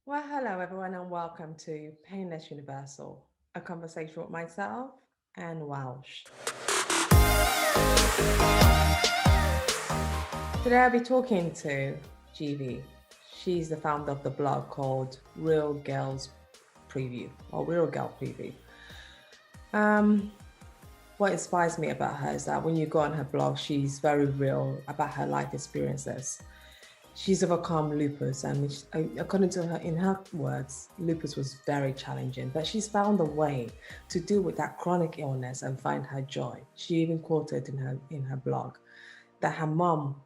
Well, hello everyone, and welcome to Painless Universal, a conversation with myself and Welsh. Today I'll be talking to GV. She's the founder of the blog called Real Girls Preview or Real Girl Preview. Um, what inspires me about her is that when you go on her blog, she's very real about her life experiences. She's overcome lupus, and according to her, in her words, lupus was very challenging, but she's found a way to deal with that chronic illness and find her joy. She even quoted in her blog that her mom,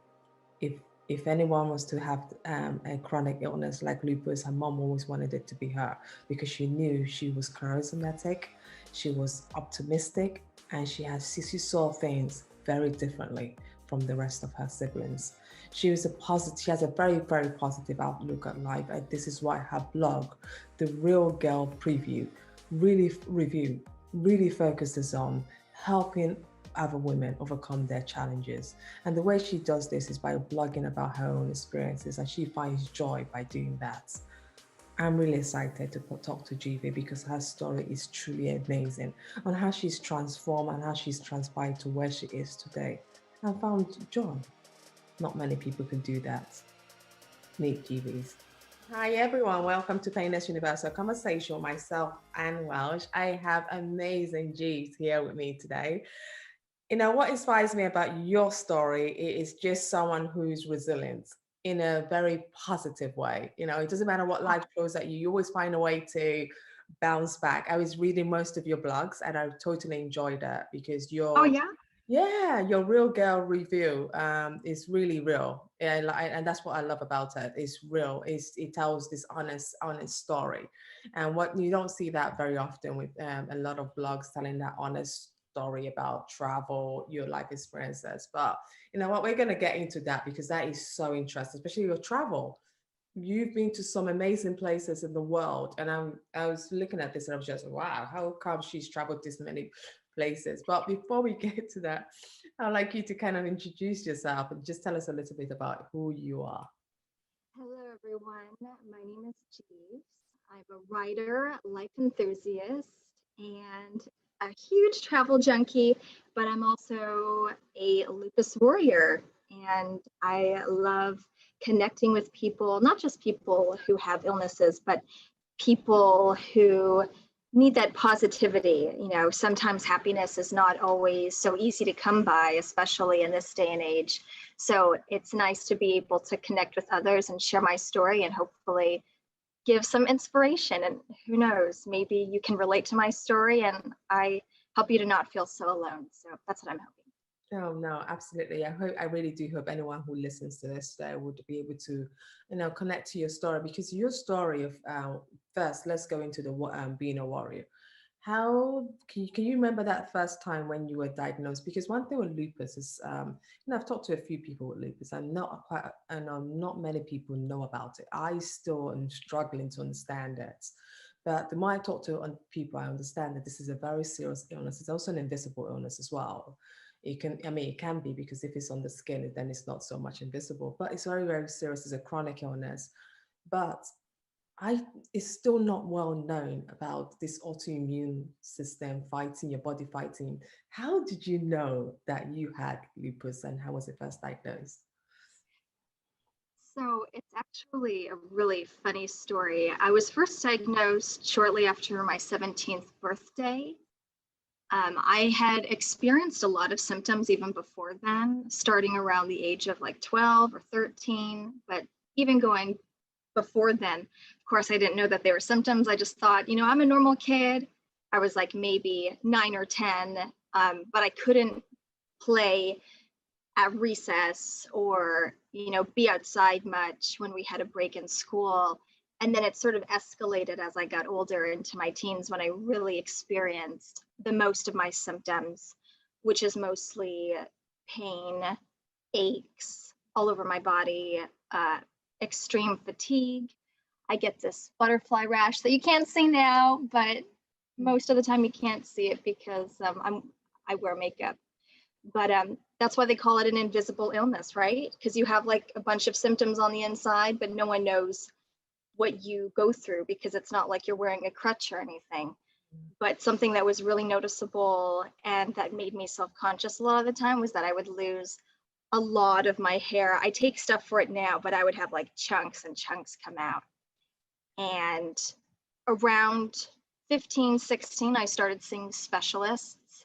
if if anyone was to have a chronic illness like lupus, her mom always wanted it to be her because she knew she was charismatic, she was optimistic, and she saw things very differently from the rest of her siblings. She has a very positive outlook at life, and this is why her blog, The Real Girl Preview, really focuses on helping other women overcome their challenges. And the way she does this is by blogging about her own experiences, and she finds joy by doing that. I'm really excited to talk to GV because her story is truly amazing on how she's transformed and how she's transpired to where she is today and found joy. Not many people can do that. Meet GVs. Hi everyone, welcome to Painless Universal Conversation with myself and Welsh. I have amazing Jeeves here with me today. What inspires me about your story is just someone who's resilient in a very positive way. It doesn't matter what life throws at you, you always find a way to bounce back. I was reading most of your blogs and I totally enjoyed that because Oh yeah. your real girl review is really real. And that's what I love about it. It's real. It tells this honest story. And what you don't see that very often with a lot of blogs telling that honest story about travel, your life experiences. But you know what, we're going to get into that because that is so interesting, especially your travel. You've been to some amazing places in the world, and I was looking at this and I was just, wow, how come she's traveled this many places? But before we get to that, I'd like you to kind of introduce yourself and just tell us a little bit about who you are. Hello everyone. My name is Jeeves. I'm a writer, life enthusiast, and a huge travel junkie, but I'm also a lupus warrior. And I love connecting with people, not just people who have illnesses, but people who need that positivity. Sometimes happiness is not always so easy to come by, especially in this day and age. So it's nice to be able to connect with others and share my story and hopefully give some inspiration. And who knows, maybe you can relate to my story and I help you to not feel so alone. So that's what I'm hoping. Oh no, absolutely. I really do hope anyone who listens to this would be able to, connect to your story because your story of first, let's go into the being a warrior. How can you remember that first time when you were diagnosed? Because one thing with lupus is, I've talked to a few people with lupus, and not many people know about it. I still am struggling to understand it. But the more I talk to people, I understand that this is a very serious illness. It's also an invisible illness as well. It can be because if it's on the skin, then it's not so much invisible, but it's very serious. It's a chronic illness. But I it's still not well known about this autoimmune system fighting your body fighting. How did you know that you had lupus and how was it first diagnosed? So it's actually a really funny story. I was first diagnosed shortly after my 17th birthday. I had experienced a lot of symptoms even before then, starting around the age of like 12 or 13, but even going before then, of course, I didn't know that they were symptoms. I just thought, I'm a normal kid. I was like maybe 9 or 10, but I couldn't play at recess or, be outside much when we had a break in school. And then it sort of escalated as I got older into my teens when I really experienced the most of my symptoms, which is mostly pain, aches all over my body, extreme fatigue. I get this butterfly rash that you can't see now, but most of the time you can't see it because I wear makeup. But that's why they call it an invisible illness, right? Because you have like a bunch of symptoms on the inside, but no one knows what you go through, because it's not like you're wearing a crutch or anything. But something that was really noticeable and that made me self-conscious a lot of the time was that I would lose a lot of my hair. I take stuff for it now, but I would have like chunks and chunks come out. And around 15, 16, I started seeing specialists.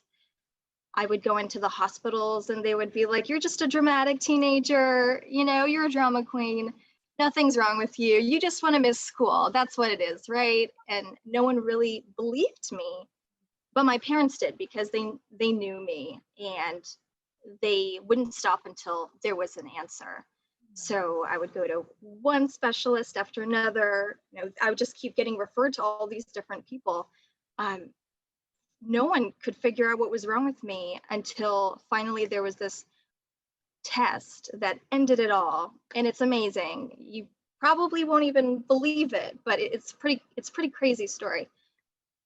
I would go into the hospitals and they would be like, you're just a dramatic teenager, you know, you're a drama queen. Nothing's wrong with you. You just want to miss school. That's what it is, right? And no one really believed me, but my parents did, because they knew me and they wouldn't stop until there was an answer. So I would go to one specialist after another. You know, I would just keep getting referred to all these different people. No one could figure out what was wrong with me until finally there was this test that ended it all. And it's amazing. You probably won't even believe it, but it's pretty crazy story.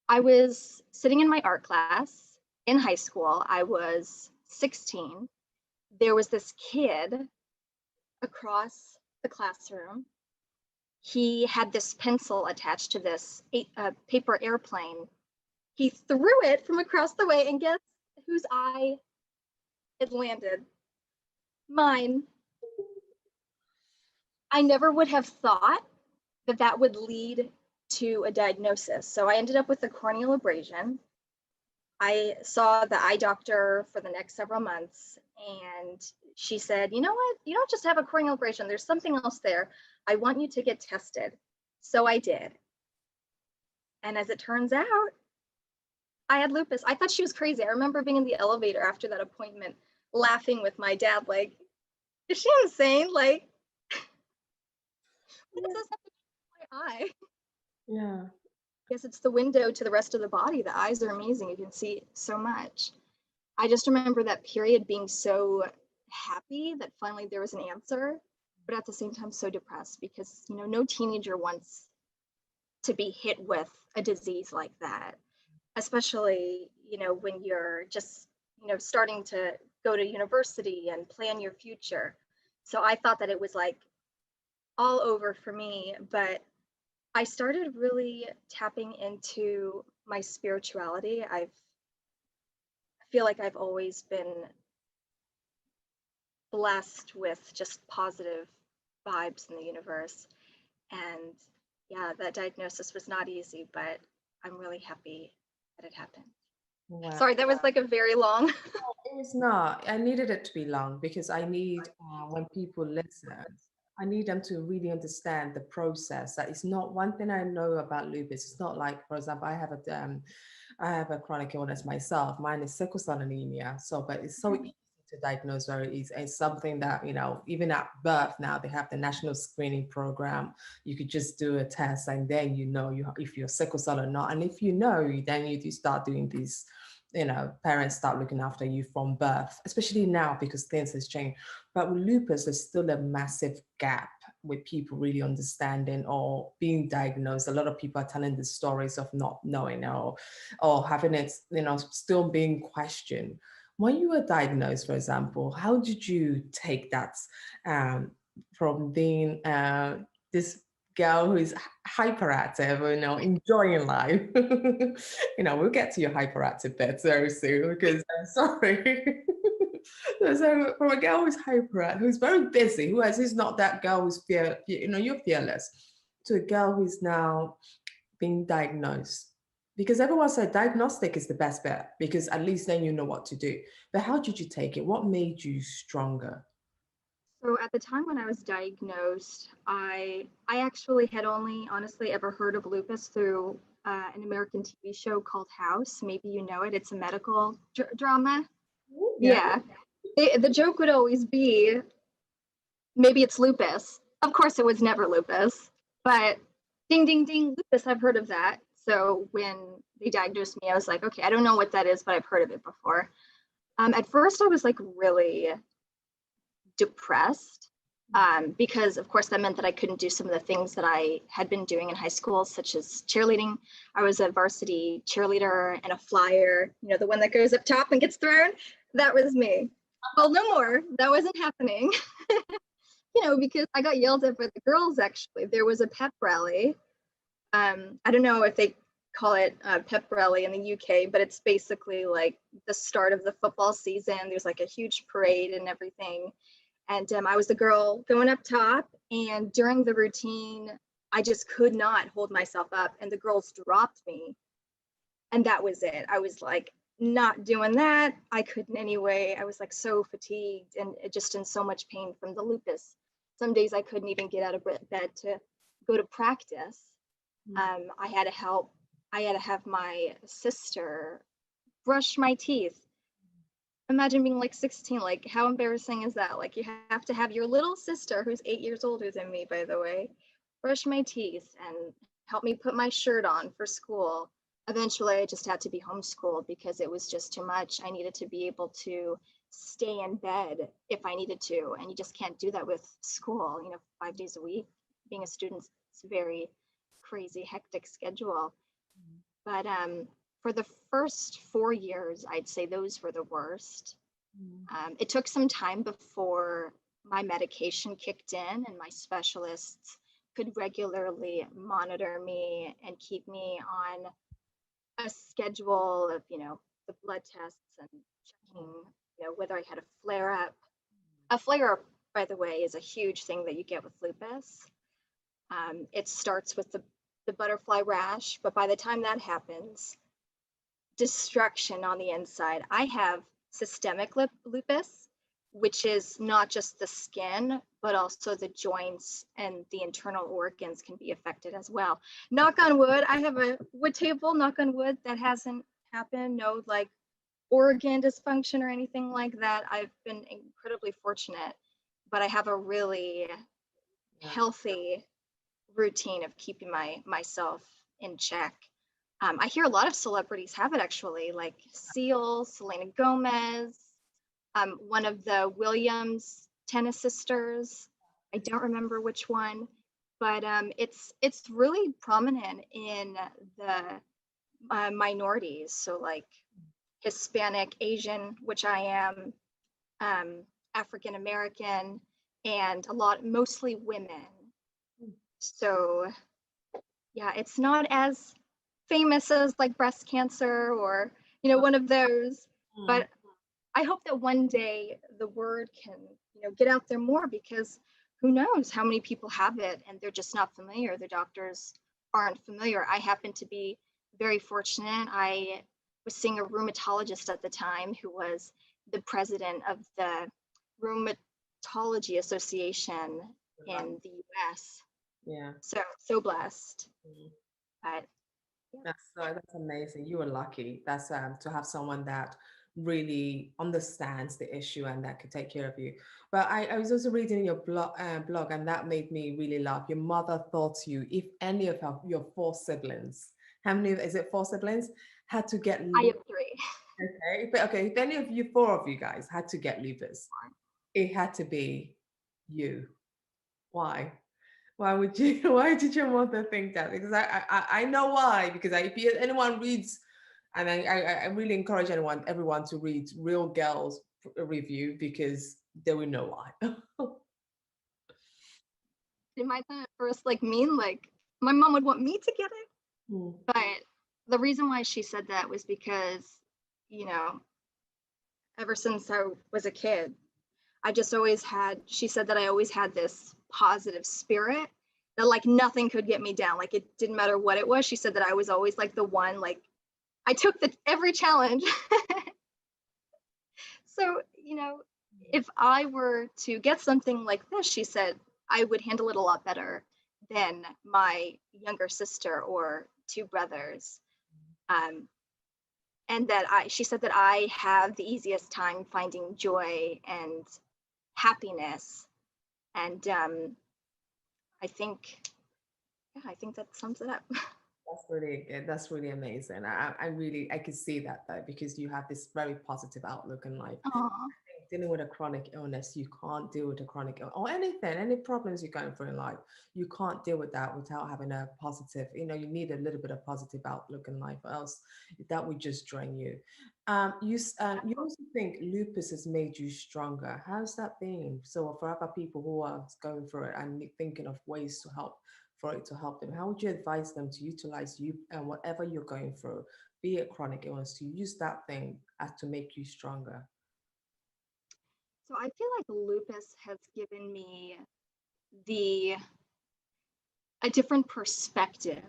I was sitting in my art class in high school. I was 16. There was this kid across the classroom. He had this pencil attached to this paper airplane. He threw it from across the way, and guess whose eye it landed? Mine. I never would have thought that that would lead to a diagnosis. So I ended up with a corneal abrasion. I saw the eye doctor for the next several months, and she said, you know what, you don't just have a corneal abrasion, there's something else there. I want you to get tested. So I did. And as it turns out, I had lupus. I thought she was crazy. I remember being in the elevator after that appointment, laughing with my dad, like, is she insane? Like, what does this have to do with my eye? Yeah. Yes, it's the window to the rest of the body. The eyes are amazing. You can see so much. I just remember that period being so happy that finally there was an answer, but at the same time so depressed, because, you know, no teenager wants to be hit with a disease like that, especially, you know, when you're just, you know, starting to go to university and plan your future. So I thought that it was like all over for me, but I started really tapping into my spirituality. I feel like I've always been blessed with just positive vibes in the universe. And yeah, that diagnosis was not easy, but I'm really happy that it happened. Wow. Sorry, that was like a very long. It's not. I needed it to be long because I need, when people listen, I need them to really understand the process. That it's not one thing I know about lupus. It's not like, for example, I have a chronic illness myself. Mine is sickle cell anemia. So, but it's so easy to diagnose very easy. It's something that, you know, even at birth now they have the national screening program. You could just do a test and then you know if you're sickle cell or not. And if you know, then you do start doing these, you know, parents start looking after you from birth, especially now because things has changed. But with lupus, there's still a massive gap with people really understanding or being diagnosed. A lot of people are telling the stories of not knowing or having it, you know, still being questioned. When you were diagnosed, for example, how did you take that from being this girl who's hyperactive, you know, enjoying life? You know, we'll get to your hyperactive bit very soon because I'm sorry. So from a girl who's hyperactive, who's very busy, who's not that girl who's you're fearless, to a girl who's now being diagnosed. Because everyone said diagnostic is the best bet because at least then you know what to do. But how did you take it? What made you stronger? So at the time when I was diagnosed, I actually had only honestly ever heard of lupus through an American TV show called House. Maybe you know it. It's a medical drama. Yeah. Yeah. The joke would always be, maybe it's lupus. Of course, it was never lupus, but ding, ding, ding, lupus, I've heard of that. So when they diagnosed me, I was like, okay, I don't know what that is, but I've heard of it before. At first, I was like really depressed because, of course, that meant that I couldn't do some of the things that I had been doing in high school, such as cheerleading. I was a varsity cheerleader and a flyer, you know, the one that goes up top and gets thrown. That was me. Well, no more. That wasn't happening. because I got yelled at by the girls, actually. There was a pep rally. I don't know if they call it pep rally in the UK, but it's basically like the start of the football season. There's like a huge parade and everything. And I was the girl going up top, and during the routine, I just could not hold myself up, and the girls dropped me. And that was it. I was like, not doing that. I couldn't anyway. I was like so fatigued and just in so much pain from the lupus. Some days I couldn't even get out of bed to go to practice. I had to help. I had to have my sister brush my teeth. Imagine being like 16. Like, how embarrassing is that? Like, you have to have your little sister, who's 8 years older than me, by the way, brush my teeth and help me put my shirt on for school. Eventually, I just had to be homeschooled because it was just too much. I needed to be able to stay in bed if I needed to, and you just can't do that with school, 5 days a week. Being a student, it's a very crazy, hectic schedule. But for the first 4 years, I'd say those were the worst. It took some time before my medication kicked in and my specialists could regularly monitor me and keep me on a schedule of, the blood tests and checking, whether I had a flare up. A flare up, by the way, is a huge thing that you get with lupus. It starts with the butterfly rash, but by the time that happens, destruction on the inside. I have systemic lupus, which is not just the skin, but also the joints and the internal organs can be affected as well. Knock on wood, I have a wood table, knock on wood, that hasn't happened. No like organ dysfunction or anything like that. I've been incredibly fortunate, but I have a really healthy routine of keeping myself in check. I hear a lot of celebrities have it, actually, like Seal, Selena Gomez, one of the Williams tennis sisters. I don't remember which one, but it's really prominent in the minorities. So like Hispanic, Asian, which I am, African American, and mostly women. So yeah, it's not as famous as like breast cancer or, one of those, but I hope that one day the word can, get out there more, because who knows how many people have it and they're just not familiar. The doctors aren't familiar. I happen to be very fortunate. I was seeing a rheumatologist at the time who was the president of the Rheumatology Association in the US. Yeah. So blessed. But that's amazing. You were lucky. That's to have someone that really understands the issue and that could take care of you. But I was also reading your blog, and that made me really laugh. Your mother thought you, if any of your four siblings, how many is it? Four siblings had to get. I have three. Okay, but okay, if any of you, four of you guys had to get lupus, it had to be you. Why? Why did your mother think that? Because I know why. Because if anyone reads, and I really encourage everyone to read Real Girls review, because they will know why. It might at first mean my mom would want me to get it. But the reason why she said that was because, ever since I was a kid, she said that I always had this positive spirit, that nothing could get me down. It didn't matter what it was. She said that I was always the one, I took every challenge. So, if I were to get something like this, she said, I would handle it a lot better than my younger sister or two brothers. And that she said that I have the easiest time finding joy and happiness. And I think that sums it up. That's really good. That's really amazing. I could see that, though, because you have this very positive outlook in life. Aww. dealing with a chronic illness, you can't deal with a chronic illness or anything, any problems you're going through in life. You can't deal with that without having a positive, you need a little bit of positive outlook in life, or else that would just drain you. You also think lupus has made you stronger. How's that been? So for other people who are going through it and thinking of ways to help, for it to help them, how would you advise them to utilize you and whatever you're going through, be it chronic illness, to use that thing as to make you stronger? So I feel like lupus has given me the a different perspective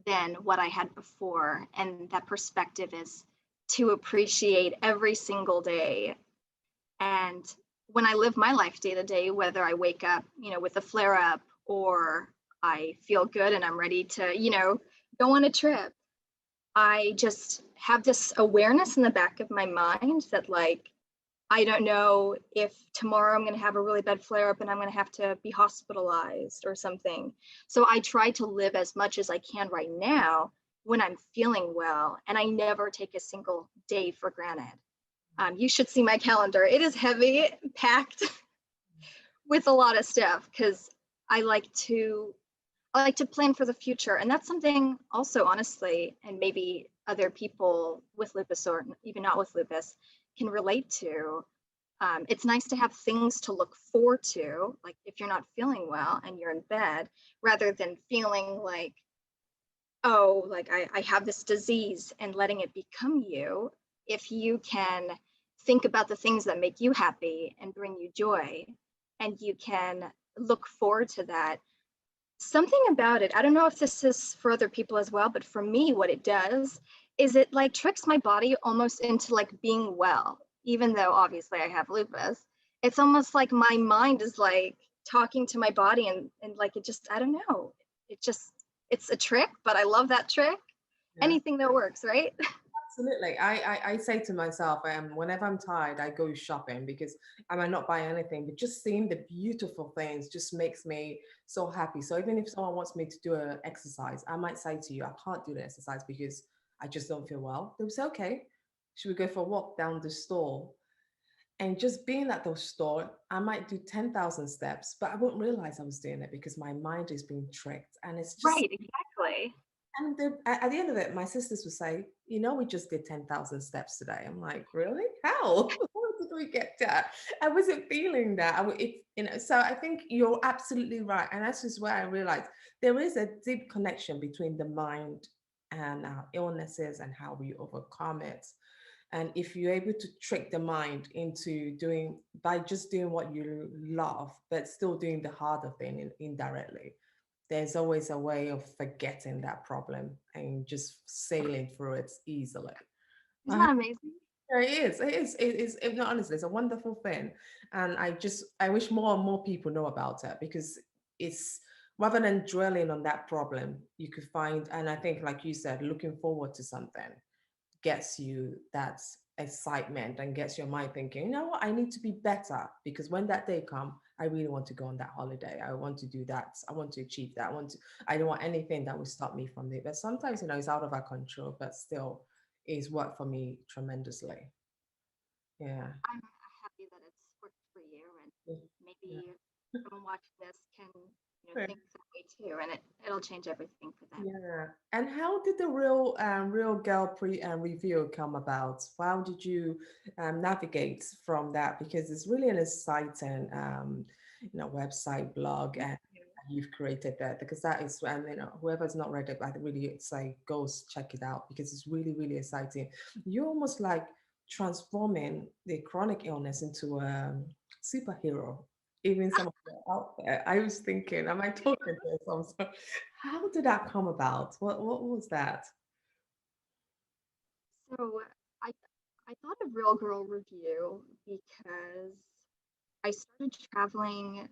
than what I had before. And that perspective is to appreciate every single day. And when I live my life day to day, whether I wake up, with a flare up, or I feel good and I'm ready to, go on a trip, I just have this awareness in the back of my mind that, like, I don't know if tomorrow I'm going to have a really bad flare up and I'm going to have to be hospitalized or something. So I try to live as much as I can right now when I'm feeling well, and I never take a single day for granted. You should see my calendar. It is heavy, packed with a lot of stuff, because I like to plan for the future. And that's something also, honestly, and maybe other people with lupus or even not with lupus can relate to. It's nice to have things to look forward to, like if you're not feeling well and you're in bed, rather than feeling like, oh, like I have this disease and letting it become you. If you can think about the things that make you happy and bring you joy, and you can look forward to that. Something about it, I don't know if this is for other people as well, but for me, what it does is it like tricks my body almost into like being well, even though obviously I have lupus. It's almost like my mind is like talking to my body, and like, it just, I don't know, it's a trick, but I love that trick. Yeah. Anything that works, right? Absolutely. I say to myself, whenever I'm tired, I go shopping, because I might not buy anything, but just seeing the beautiful things just makes me so happy. So even if someone wants me to do an exercise, I might say to you, I can't do the exercise because I just don't feel well. They'll say, okay, should we go for a walk down the store? And just being at the store, I might do 10,000 steps, but I won't realize I was doing it because my mind is being tricked. And it's just Right, exactly. and at the end of it, my sisters would say, we just did 10,000 steps today. I'm like, really? How? How did we get that? I wasn't feeling that. So I think you're absolutely right. And that's just where I realized there is a deep connection between the mind and our illnesses and how we overcome it. And if you're able to trick the mind into by just doing what you love, but still doing the harder thing indirectly, there's always a way of forgetting that problem and just sailing through it easily. Isn't that amazing? Honestly, it's a wonderful thing. And I wish more and more people know about it, because it's, rather than dwelling on that problem, you could find, and I think, like you said, looking forward to something gets you that excitement and gets your mind thinking, you know what, I need to be better, because when that day comes, I really want to go on that holiday. I want to do that. I want to achieve that. I don't want anything that will stop me from it. But sometimes, it's out of our control, but still it's worked for me tremendously. Yeah. I'm happy that it's worked for you, and Yeah. maybe someone watching this can, Yeah. think that way too, and it'll change everything for them. Yeah. And how did the real girl review come about? How did you navigate from that? Because it's really an exciting website, blog, and you've created that, because that is, whoever's not read it, I really say go check it out, because it's really, really exciting. You're almost like transforming the chronic illness into a superhero. Even some of them out there. I was thinking, am I talking to some? So how did that come about? What was that? So I I thought of Real Girl Review because I started traveling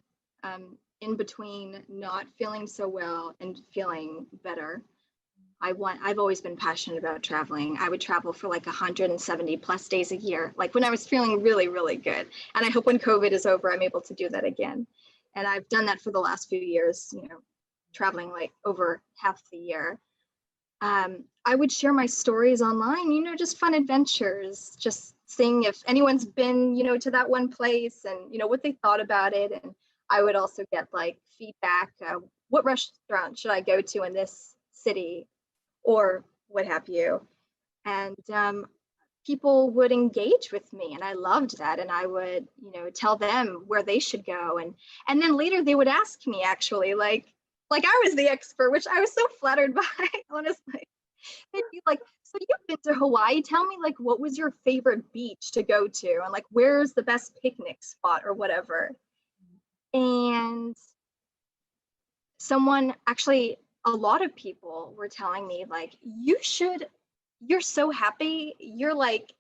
in between not feeling so well and feeling better. I've always been passionate about traveling. I would travel for like 170 plus days a year, like when I was feeling really, really good. And I hope when COVID is over, I'm able to do that again. And I've done that for the last few years, traveling like over half the year. I would share my stories online, just fun adventures, just seeing if anyone's been, to that one place and, what they thought about it. And I would also get like feedback. What restaurant should I go to in this city or what have you? And people would engage with me, and I loved that. And I would, tell them where they should go. And then later they would ask me actually, like I was the expert, which I was so flattered by, honestly. They'd be like, so you've been to Hawaii. Tell me, like, what was your favorite beach to go to? And like, where's the best picnic spot or whatever? And someone actually, a lot of people were telling me, like, you're so happy. You're like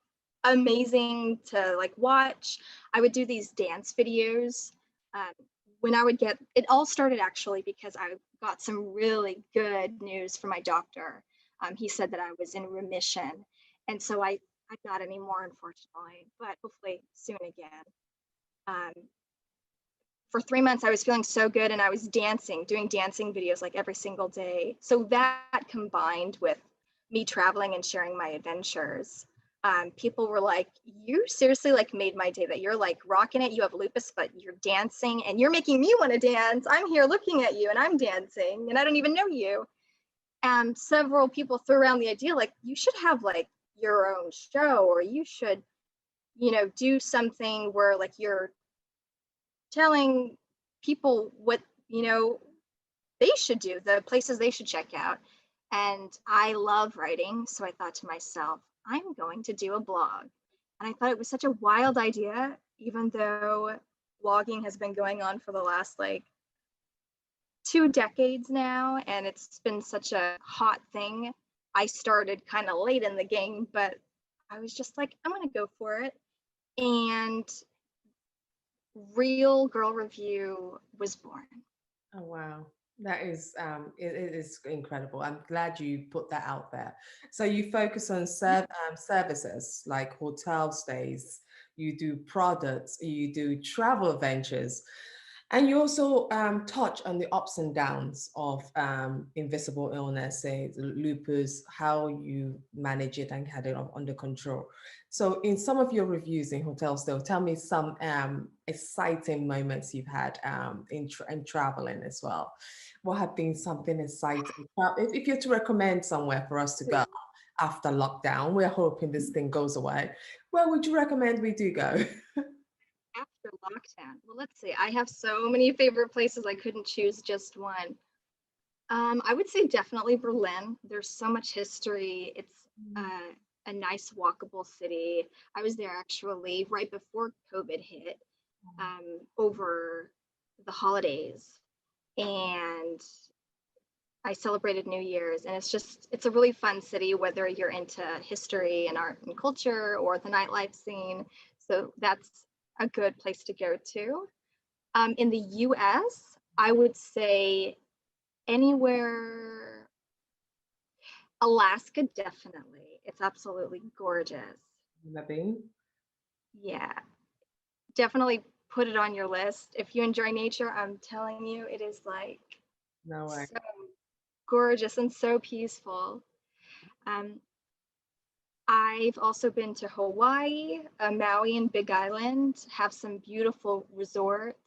amazing to like watch. I would do these dance videos. Um, when I would get, it all started actually because I got some really good news from my doctor. He said that I was in remission. And so I'm not anymore, unfortunately, but hopefully soon again. Um, for 3 months, I was feeling so good and I was doing dancing videos like every single day. So that combined with me traveling and sharing my adventures, people were like, you seriously like made my day, that you're like rocking it. You have lupus, but you're dancing and you're making me want to dance. I'm here looking at you and I'm dancing and I don't even know you. And several people threw around the idea, like, you should have like your own show, or you should, do something where like you're telling people what, they should do, the places they should check out. And I love writing. So I thought to myself, I'm going to do a blog. And I thought it was such a wild idea, even though blogging has been going on for the last like 2 decades now. And it's been such a hot thing. I started kind of late in the game, but I was just like, I'm going to go for it. And Real Girl Review was born. Oh, wow. That is, it is incredible. I'm glad you put that out there. So you focus on services like hotel stays, you do products, you do travel ventures, and you also touch on the ups and downs of invisible illness, say lupus, how you manage it and get it under control. So in some of your reviews in hotels, though, tell me some exciting moments you've had in traveling as well. What have been something exciting? If you're to recommend somewhere for us to go after lockdown, we're hoping this thing goes away. Where would you recommend we do go? After lockdown, well, let's see. I have so many favorite places. I couldn't choose just one. I would say definitely Berlin. There's so much history. It's a nice walkable city. I was there actually right before COVID hit, over the holidays, and I celebrated New Year's. And it's a really fun city, whether you're into history and art and culture or the nightlife scene. So that's a good place to go to. In the US, I would say anywhere, Alaska, definitely. It's absolutely gorgeous. Maybe. Yeah, definitely put it on your list. If you enjoy nature, I'm telling you, it is like No way. so gorgeous and so peaceful. Um, I've also been to Hawaii, Maui, and Big Island, have some beautiful resorts.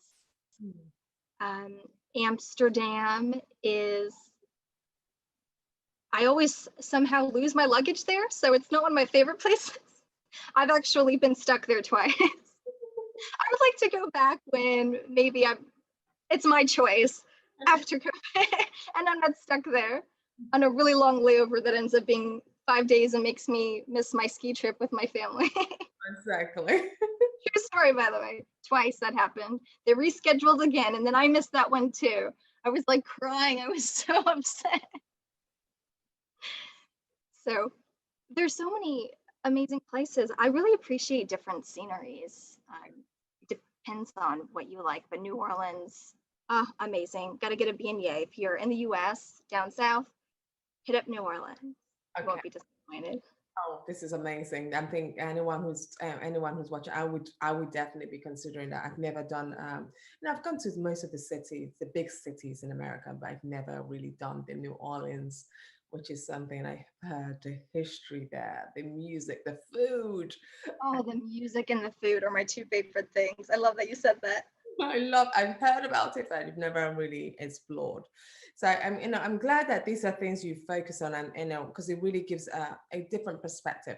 Amsterdam is, I always somehow lose my luggage there, so it's not one of my favorite places. I've actually been stuck there twice. I would like to go back when maybe it's my choice after COVID and I'm not stuck there on a really long layover that ends up being 5 days and makes me miss my ski trip with my family. Exactly. True story, by the way. Twice that happened. They rescheduled again, and then I missed that one too. I was like crying. I was so upset. So there's so many amazing places. I really appreciate different sceneries. Depends on what you like, but New Orleans, amazing. Got to get a beignet. If you're in the US, down south, hit up New Orleans. You won't be disappointed. Oh, this is amazing. I think anyone who's watching, I would definitely be considering that. I've never done I've gone to most of the cities, the big cities in America, but I've never really done the New Orleans which is something I heard, the history there, the music, the food. Oh, the music and the food are my two favorite things. I love that you said that. I've heard about it, but I've never really explored. So I'm glad that these are things you focus on, and because it really gives a different perspective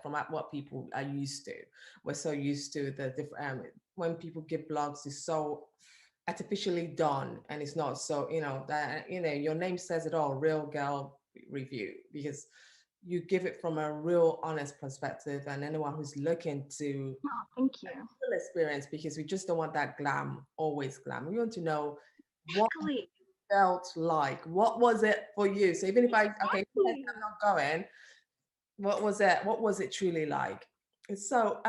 from what people are used to. We're so used to the different, when people give blogs, it's so artificially done, and it's not so, that, your name says it all, Real Girl Review, because you give it from a real honest perspective, and anyone who's looking to Oh, thank you. full experience, because we just don't want that always glam. We want to know what Exactly. it felt like. What was it for you? So even if okay, Exactly. I'm not going, what was it? What was it truly like? And so,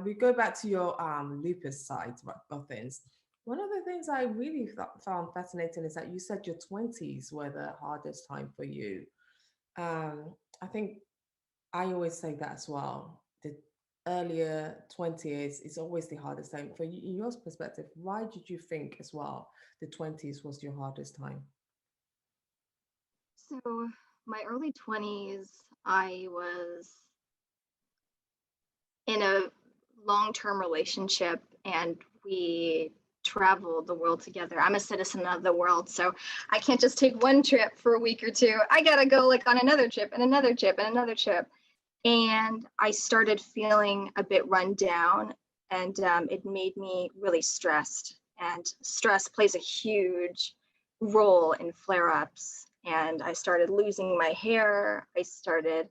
we go back to your lupus side of things. One of the things I really found fascinating is that you said your 20s were the hardest time for you. I think I always say that as well. The earlier 20s is always the hardest time. For you, in your perspective, why did you think as well the 20s was your hardest time? So, my early 20s, I was in a long-term relationship and we traveled the world together. I'm a citizen of the world, so I can't just take one trip for a week or two. I gotta go like on another trip and another trip and another trip. And I started feeling a bit run down, and it made me really stressed. And stress plays a huge role in flare-ups. And I started losing my hair. I started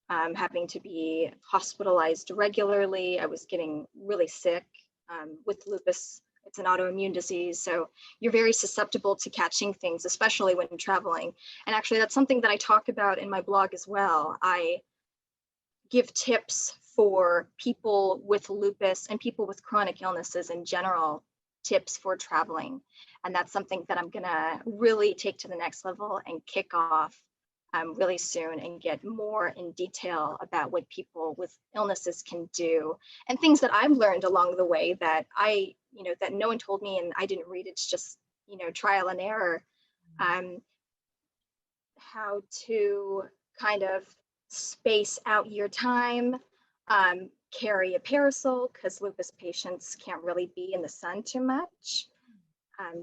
having to be hospitalized regularly. I was getting really sick with lupus. It's an autoimmune disease, so you're very susceptible to catching things, especially when traveling. And actually, that's something that I talk about in my blog as well. I give tips for people with lupus and people with chronic illnesses in general, tips for traveling. And that's something that I'm gonna really take to the next level and kick off really soon, and get more in detail about what people with illnesses can do and things that I've learned along the way that that no one told me and I didn't read. It's just, trial and error. Um, how to kind of space out your time, carry a parasol, because lupus patients can't really be in the sun too much.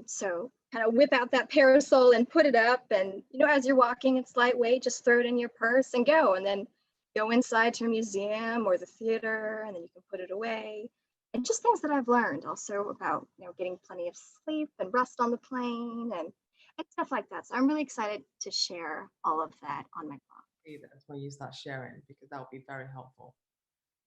So kind of whip out that parasol and put it up, and as you're walking, it's lightweight, just throw it in your purse and go, and then go inside to a museum or the theater, and then you can put it away. And just things that I've learned also about getting plenty of sleep and rest on the plane, and stuff like that. So I'm really excited to share all of that on my blog. See, that's when you start sharing, because that would be very helpful.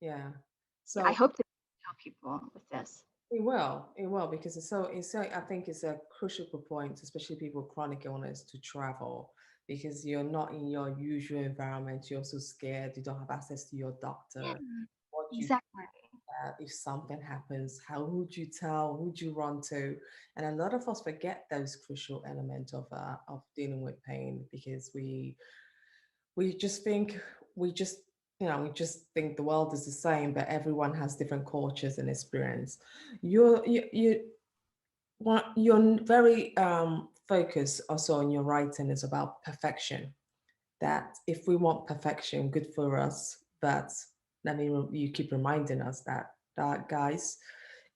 Yeah. Yeah, I So hope to help people with this. it will, because it's so, I think it's a crucial point, especially people with chronic illness, to travel, because you're not in your usual environment. You're also scared. You don't have access to your Yeah, doctor. What you exactly. if something happens, how would you tell? Who'd you run to? And a lot of us forget those crucial elements of dealing with pain, because we just think we just think the world is the same, but everyone has different cultures and experience. You're very focused also on your writing is about perfection, that if we want perfection, good for us, but let me you keep reminding us that guys,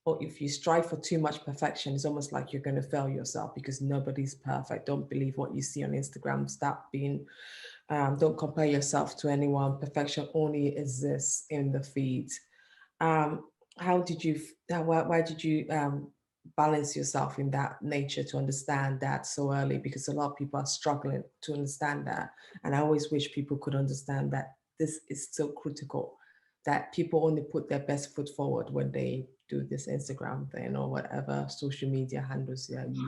or if you strive for too much perfection, it's almost like you're going to fail yourself, because nobody's perfect. Don't believe what you see on Instagram. Stop being don't compare yourself to anyone. Perfection only exists in the feed. Um, how did you, why did you balance yourself in that nature to understand that so early? Because a lot of people are struggling to understand that. And I always wish people could understand that this is so critical, that people only put their best foot forward when they do this Instagram thing or whatever social media handles they are using.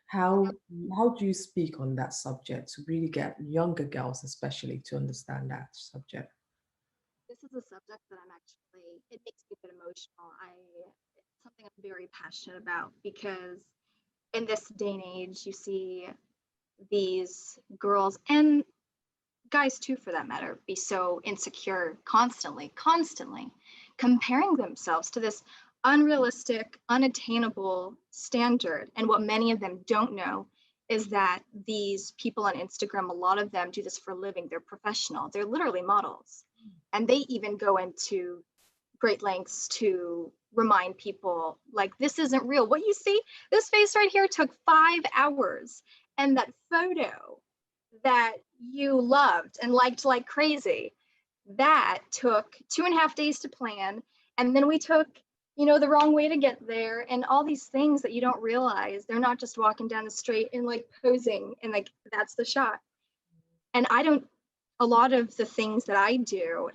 How how do you speak on that subject to really get younger girls, especially, to understand that subject? This is a subject that it makes me a bit emotional. It's something I'm very passionate about, because in this day and age, you see these girls and guys too, for that matter, be so insecure constantly comparing themselves to this unrealistic, unattainable standard. And what many of them don't know is that these people on Instagram, a lot of them do this for a living. They're professional. They're literally models. And they even go into great lengths to remind people, like, this isn't real. What you see, this face right here took 5 hours. And that photo that you loved and liked like crazy, that took 2.5 days to plan. And then we took, the wrong way to get there, and all these things that you don't realize. They're not just walking down the street and like posing and like that's the shot. And a lot of the things that I do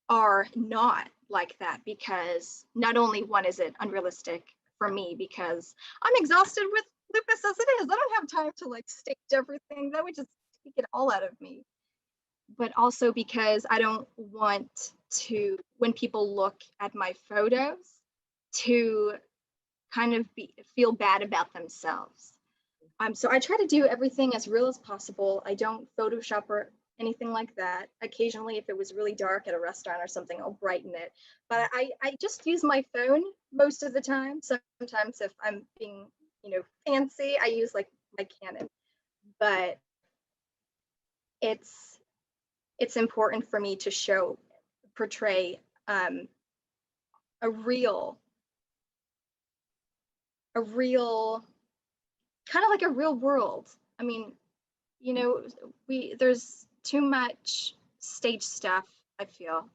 are not like that, because not only one, is it unrealistic for me because I'm exhausted with lupus as it is. I don't have time to like stage everything. That would just take it all out of me. But also because I don't want to, when people look at my photos, to kind of feel bad about themselves. So I try to do everything as real as possible. I don't Photoshop or anything like that. Occasionally, if it was really dark at a restaurant or something, I'll brighten it. But I just use my phone most of the time. Sometimes if I'm being, fancy, I use like my Canon. But it's important for me to portray a real kind of like a real world. I mean, there's too much stage stuff, I feel.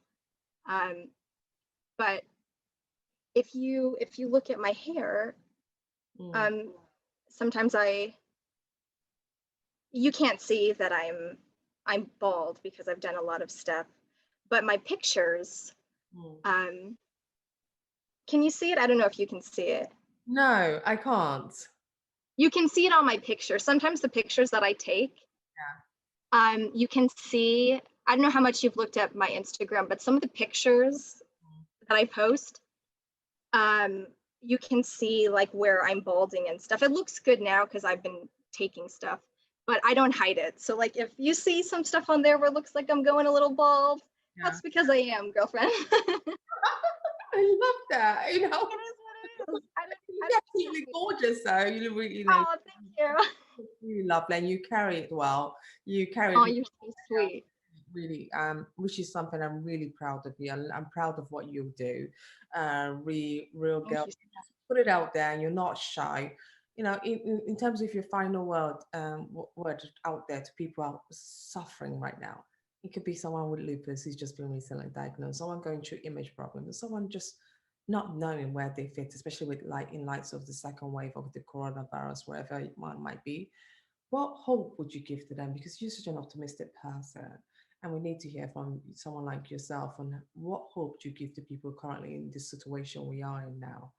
But if you look at my hair, sometimes you can't see that I'm bald because I've done a lot of stuff. But my pictures, can you see it? I don't know if you can see it. No, I can't. You can see it on my picture. Sometimes the pictures that I take, you can see, I don't know how much you've looked at my Instagram, but some of the pictures that I post, you can see like where I'm balding and stuff. It looks good now because I've been taking stuff, but I don't hide it. So like if you see some stuff on there where it looks like I'm going a little bald, that's because I am, girlfriend. I love that. It is what it is. You're absolutely gorgeous, though. Oh, thank you. Really lovely, and you carry it well. You carry Oh, it you're so sweet. really, which is something I'm really proud of you. I'm proud of what you do. Real girl, put it out there, and you're not shy. In terms of your final word out there to people out suffering right now. It could be someone with lupus who's just been recently diagnosed, someone going through image problems, someone just not knowing where they fit, especially with in lights of the second wave of the coronavirus, wherever one might be. What hope would you give to them? Because you're such an optimistic person, and we need to hear from someone like yourself on what hope do you give to people currently in this situation we are in now,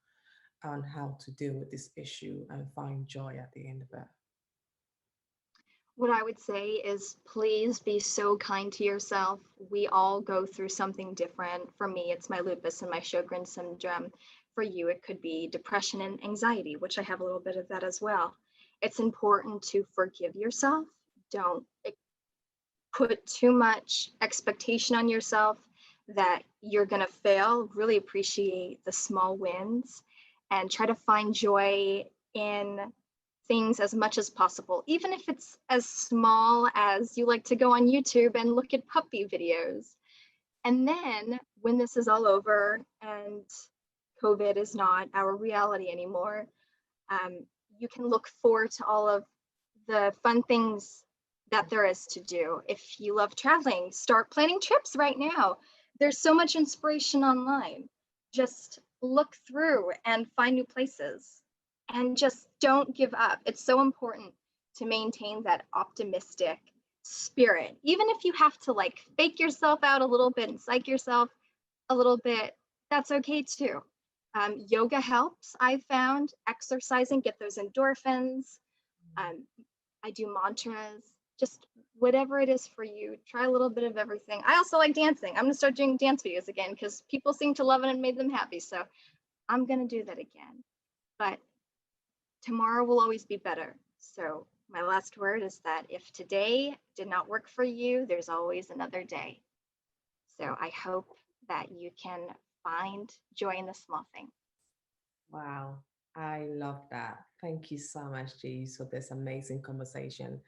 on how to deal with this issue and find joy at the end of it. What I would say is please be so kind to yourself. We all go through something different. For me, it's my lupus and my Sjogren's syndrome. For you, it could be depression and anxiety, which I have a little bit of that as well. It's important to forgive yourself. Don't put too much expectation on yourself that you're going to fail. Really appreciate the small wins and try to find joy in things as much as possible, even if it's as small as you like to go on YouTube and look at puppy videos. And then when this is all over and COVID is not our reality anymore, you can look forward to all of the fun things that there is to do. If you love traveling, start planning trips right now. There's so much inspiration online. Just look through and find new places. And just don't give up. It's so important to maintain that optimistic spirit. Even if you have to like fake yourself out a little bit and psych yourself a little bit, that's okay too. Yoga helps, I've found. Exercising, get those endorphins. I do mantras, just whatever it is for you. Try a little bit of everything. I also like dancing. I'm gonna start doing dance videos again because people seem to love it and made them happy. So I'm gonna do that again. But tomorrow will always be better. So my last word is that if today did not work for you, there's always another day. So I hope that you can find joy in the small things. Wow. I love that. Thank you so much, Jeeves, for this amazing conversation.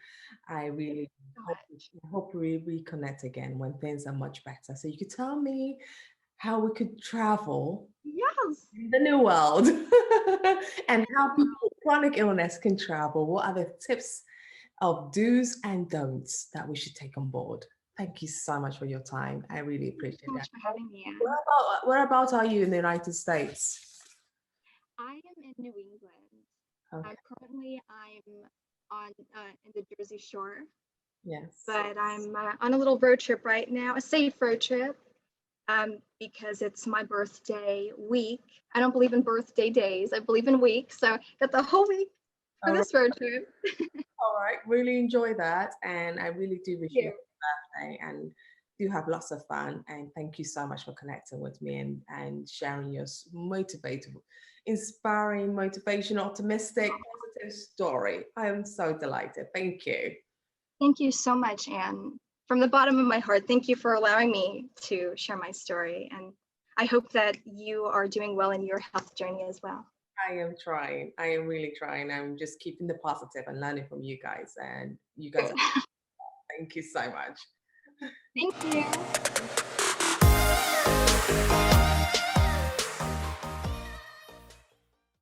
I really So hope, much. hope we reconnect again when things are much better. So you could tell me how we could travel Yes. in the new world and how Wow. people with chronic illness can travel. What are the tips of do's and don'ts that we should take on board? Thank you so much for your time. I really Thank you so appreciate that. much for having me, Anne. Whereabouts are you in the United States? I am in New England. Okay. I'm on in the Jersey Shore, Yes. but I'm on a little road trip right now, a safe road trip, because it's my birthday week. I don't believe in birthday days. I believe in weeks. So got the whole week for All right. this road trip. All right. Really enjoy that. And I really do wish you You. a happy birthday and do have lots of fun. And thank you so much for connecting with me and sharing your motivated, inspiring, motivational, optimistic, positive story. I am so delighted. Thank you. Thank you so much, Anne. From the bottom of my heart, thank you for allowing me to share my story. And I hope that you are doing well in your health journey as well. I am trying. I am really trying. I'm just keeping the positive and learning from you guys. And you guys, Good. thank you so much. Thank you.